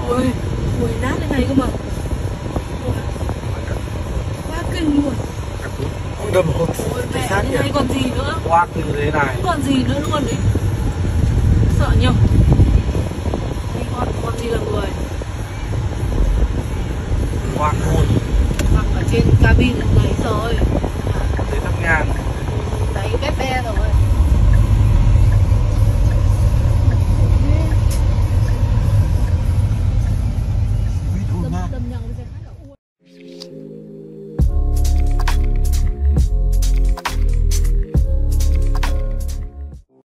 Ôi, ui nát thế này cơ mà. Quá kinh luôn. Không đâm một. Ôi mẹ, thế này còn gì nữa. Quá như thế này. Không còn gì nữa luôn đấy. Sợ nhầm. Đi còn gì là người. Quá luôn. Mặc ở trên cabin là đấy rồi. Đấy thắp nhang. Đấy bếp be rồi.